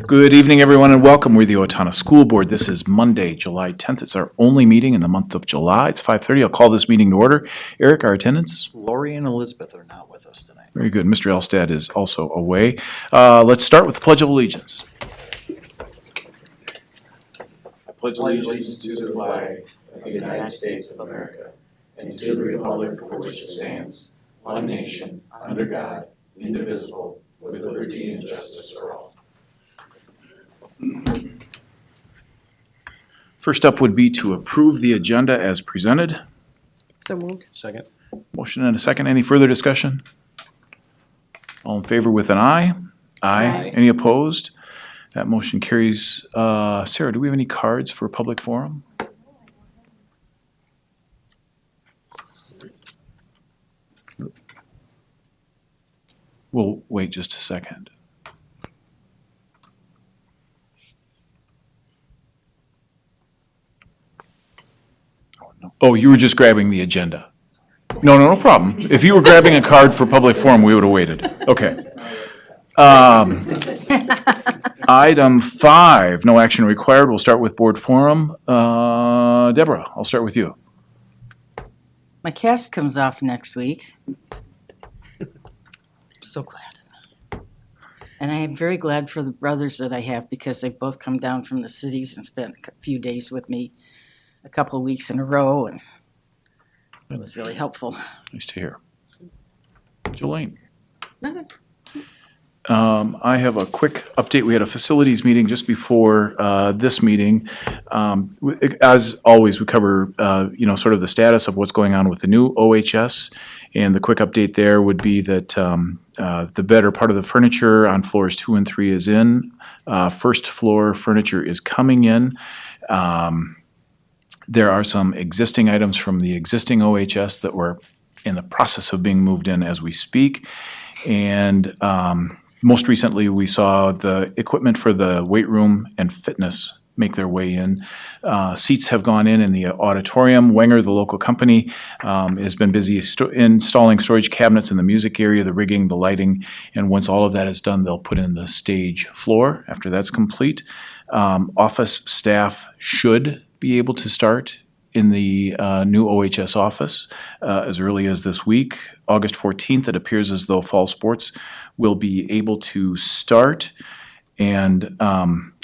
Good evening, everyone, and welcome. We're the Owatonna School Board. This is Monday, July 10th. It's our only meeting in the month of July. It's 5:30. I'll call this meeting to order. Eric, our attendance? Lori and Elizabeth are not with us tonight. Very good. Mr. Elstad is also away. Let's start with the Pledge of Allegiance. I pledge allegiance to the flag of the United States of America and to the republic for which it stands, one nation, under God, indivisible, with liberty and justice for all. First up would be to approve the agenda as presented. So moved. Second. Motion and a second. Any further discussion? All in favor with an aye? Aye. Any opposed? That motion carries. Sarah, do we have any cards for public forum? We'll wait just a second. Oh, you were just grabbing the agenda. No problem. If you were grabbing a card for public forum, we would have waited. Okay. Item 5, no action required. We'll start with board forum. Deborah, I'll start with you. My cast comes off next week. I'm so glad. And I am very glad for the brothers that I have because they've both come down from the cities and spent a few days with me, a couple of weeks in a row, and it was really helpful. Nice to hear. Jolene. Nothing. I have a quick update. We had a facilities meeting just before this meeting. As always, we cover, sort of the status of what's going on with the new OHS. And the quick update there would be that the better part of the furniture on floors 2 and 3 is in. First floor furniture is coming in. There are some existing items from the existing OHS that were in the process of being moved in as we speak. And most recently, we saw the equipment for the weight room and fitness make their way in. Seats have gone in the auditorium. Wenger, the local company, has been busy installing storage cabinets in the music area, the rigging, the lighting, and once all of that is done, they'll put in the stage floor after that's complete. Office staff should be able to start in the new OHS office as early as this week. August 14th, it appears as though fall sports will be able to start. And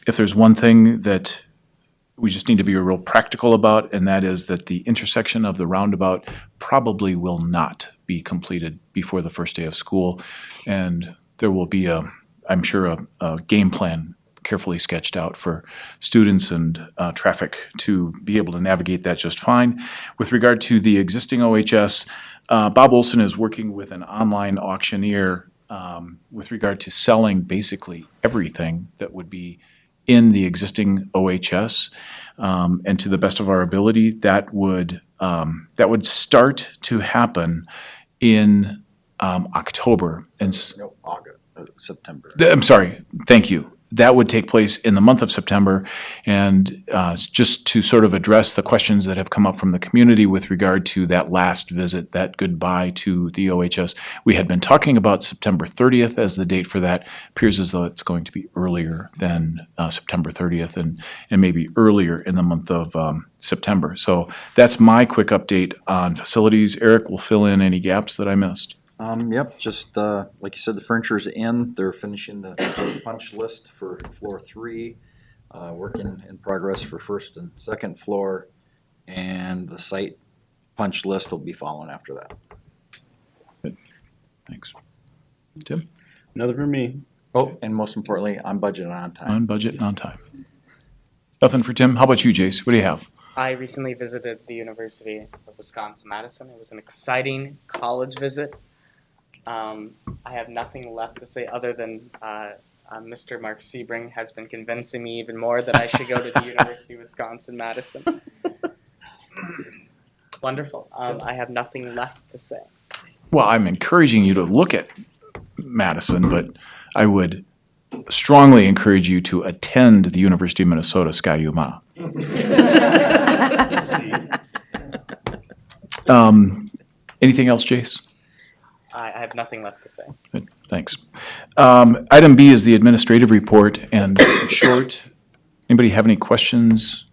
if there's one thing that we just need to be real practical about, and that is that the intersection of the roundabout probably will not be completed before the first day of school. And there will be I'm sure, a game plan carefully sketched out for students and traffic to be able to navigate that just fine. With regard to the existing OHS, Bob Olson is working with an online auctioneer with regard to selling basically everything that would be in the existing OHS. And to the best of our ability, that would start to happen in October. No, August, September. I'm sorry, thank you. That would take place in the month of September. And just to sort of address the questions that have come up from the community with regard to that last visit, that goodbye to the OHS, we had been talking about September 30th as the date for that. Appears as though it's going to be earlier than September 30th and maybe earlier in the month of September. So that's my quick update on facilities. Eric will fill in any gaps that I missed. Yep, just like you said, the furniture's in. They're finishing the punch list for floor 3, working in progress for first and second floor, and the site punch list will be following after that. Good, thanks. Tim? Another for me. Oh, and most importantly, on budget and on time. On budget and on time. Nothing for Tim. How about you, Jace? What do you have? I recently visited the University of Wisconsin-Madison. It was an exciting college visit. I have nothing left to say other than Mr. Mark Sebring has been convincing me even more that I should go to the University of Wisconsin-Madison. Wonderful. I have nothing left to say. Well, I'm encouraging you to look at Madison, but I would strongly encourage you to attend the University of Minnesota Ski-U-Mah. Anything else, Jace? I have nothing left to say. Good, thanks. Item B is the administrative report, and short. Anybody have any questions?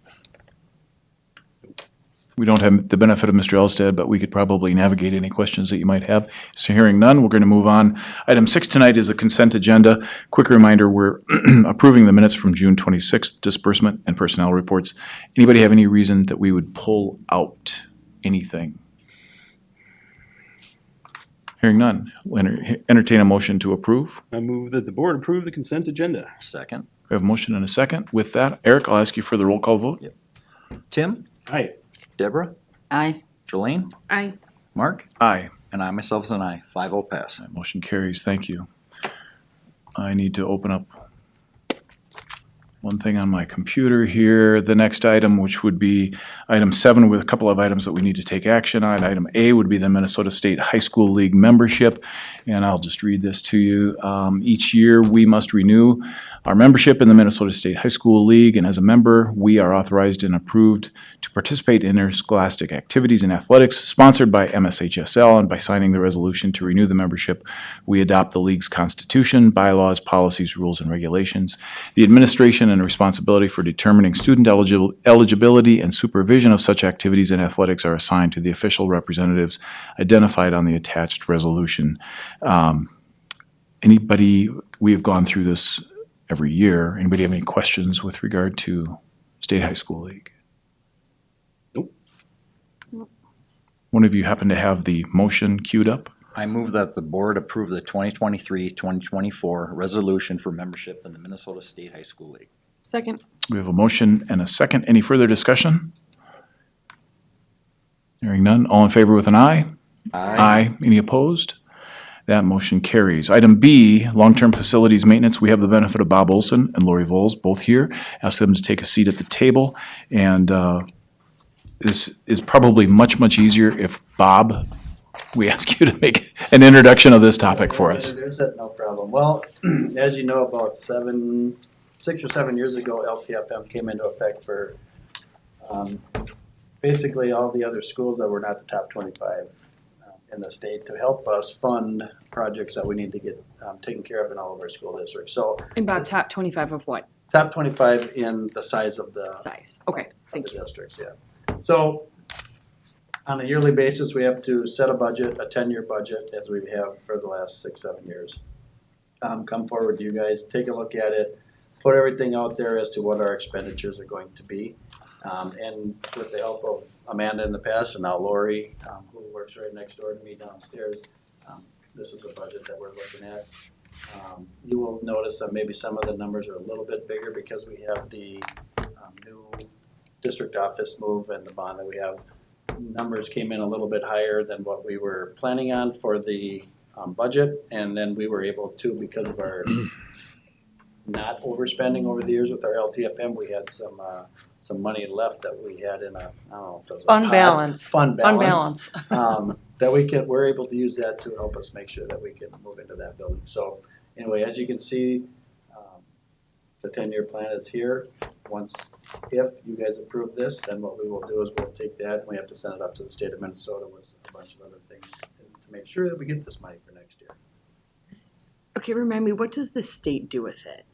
We don't have the benefit of Mr. Elstead, but we could probably navigate any questions that you might have. So hearing none, we're going to move on. Item 6 tonight is the consent agenda. Quick reminder, we're approving the minutes from June 26th, disbursement and personnel reports. Anybody have any reason that we would pull out anything? Hearing none, we'll entertain a motion to approve. I move that the board approve the consent agenda. Second. We have a motion and a second. With that, Eric, I'll ask you for the roll call vote. Tim? Aye. Deborah? Aye. Jolene? Aye. Mark? Aye. And I myself is an aye. 5-0 pass. That motion carries. Thank you. I need to open up one thing on my computer here. The next item, which would be item 7, with a couple of items that we need to take action on. Item A would be the Minnesota State High School League membership, and I'll just read this to you. Each year, we must renew our membership in the Minnesota State High School League, and as a member, we are authorized and approved to participate in interscholastic activities in athletics sponsored by MSHSL, and by signing the resolution to renew the membership, we adopt the league's constitution, bylaws, policies, rules, and regulations. The administration and responsibility for determining student eligibility and supervision of such activities in athletics are assigned to the official representatives identified on the attached resolution. We have gone through this every year. Anybody have any questions with regard to State High School League? Nope. One of you happen to have the motion queued up? I move that the board approve the 2023-2024 resolution for membership in the Minnesota State High School League. Second. We have a motion and a second. Any further discussion? Hearing none. All in favor with an aye? Aye. Any opposed? That motion carries. Item B, long-term facilities maintenance. We have the benefit of Bob Olson and Lori Voles both here. Ask them to take a seat at the table. And this is probably much, much easier if, Bob, we ask you to make an introduction of this topic for us. There's that, no problem. Well, as you know, about 6 or 7 years ago, LTFM came into effect for basically all the other schools that were not the top 25 in the state, to help us fund projects that we need to get taken care of in all of our school districts. So And Bob, top 25 of what top 25 in the size of the size? Okay, thank the you. districts, yeah. So on a yearly basis, we have to set a budget, a 10-year budget, as we have for the last 6-7 years. Come forward to you guys, take a look at it, put everything out there as to what our expenditures are going to be. And with the help of Amanda in the past, and now Lori, who works right next door to me downstairs, this is the budget that we're looking at. You will notice that maybe some of the numbers are a little bit bigger because we have the new district office move and the bond that we have. Numbers came in a little bit higher than what we were planning on for the budget, and then we were able to, because of our not overspending over the years with our LTFM, we had some money left that we had in a, I don't know if it was a Fund pot- balance. Fund balance. Fund balance. That we're able to use that to help us make sure that we can move into that building. So anyway, as you can see, the 10-year plan is here. If you guys approve this, then what we will do is we'll take that and we have to send it up to the state of Minnesota with a bunch of other things to make sure that we get this money for next year. Okay, remind me, what does the state do with it?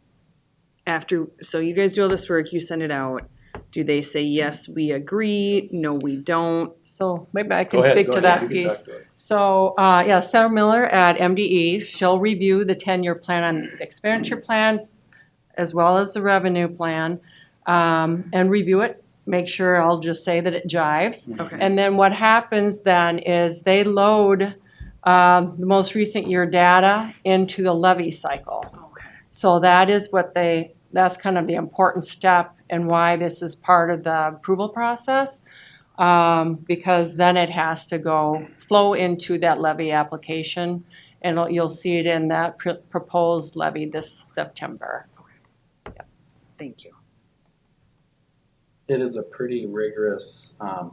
So you guys do all this work, you send it out. Do they say, yes, we agree, no, we don't? So maybe I Go can ahead, speak go to ahead. that You can piece. talk to it. So, Sarah Miller at MDE, she'll review the 10-year plan on the expenditure plan as well as the revenue plan, and review it, make sure, I'll just say that it jives. Okay. And then what happens then is they load the most recent year data into the levy cycle. Okay. So that is that's kind of the important step and why this is part of the approval process. Because then it has to flow into that levy application, and you'll see it in that proposed levy this September. Thank you. It is a pretty rigorous, I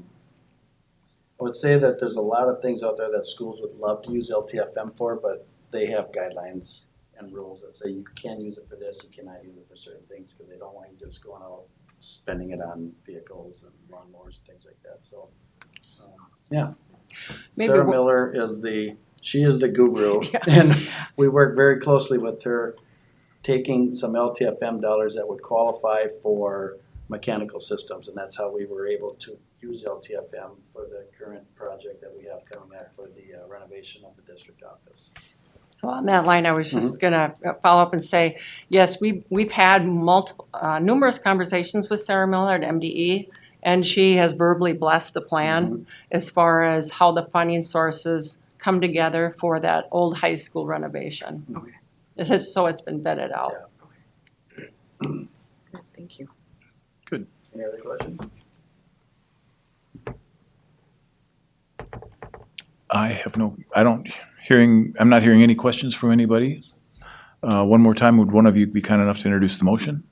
would say that there's a lot of things out there that schools would love to use LTFM for, but they have guidelines and rules that say you can use it for this, you cannot use it for certain things, because they don't want you just going out spending it on vehicles and lawnmowers and things like that, so, yeah. Maybe Sarah wh- Miller is the She is the guru, and we work very closely with her, taking some LTFM dollars that would qualify for mechanical systems, and that's how we were able to use LTFM for the current project that we have coming up for the renovation of the district office. So on that line, I was just gonna follow up and say, yes, we've had numerous conversations with Sarah Miller at MDE, and she has verbally blessed the plan as far as how the funding sources come together for that old high school renovation. Okay. So it's been vetted out. Good, thank you. Any other questions? I'm not hearing any questions from anybody. One more time, would one of you be kind enough to introduce the motion?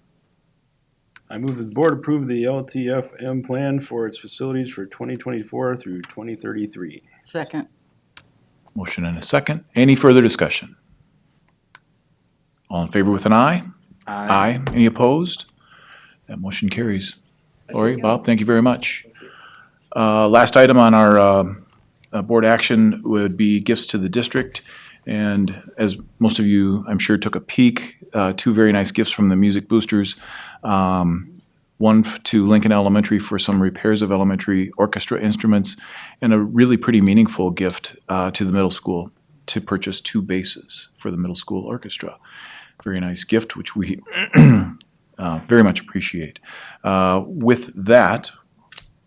I move that the board approve the LTFM plan for its facilities for 2024 through 2033. Second. Motion and a second. Any further discussion? All in favor with an aye? Aye. Any opposed? That motion carries. Lori, Bob, thank you very much. Last item on our board action would be gifts to the district. And as most of you, I'm sure, took a peek, two very nice gifts from the Music Boosters. One to Lincoln Elementary for some repairs of elementary orchestra instruments, and a really pretty meaningful gift to the middle school to purchase 2 basses for the middle school orchestra. Very nice gift, which we very much appreciate. With that,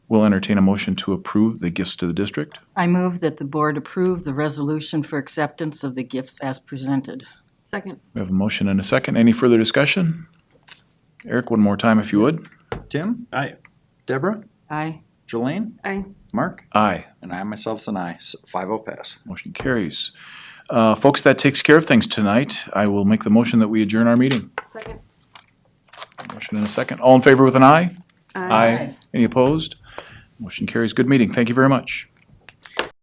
we'll entertain a motion to approve the gifts to the district. I move that the board approve the resolution for acceptance of the gifts as presented. Second. We have a motion and a second. Any further discussion? Eric, one more time if you would. Tim? Aye. Deborah? Aye. Jolene? Aye. Mark? Aye. And I myself's an aye. 5-0 pass. Motion carries. Folks, that takes care of things tonight. I will make the motion that we adjourn our meeting. Second. Motion and a second. All in favor with an aye? Any opposed? Motion carries. Good meeting. Thank you very much.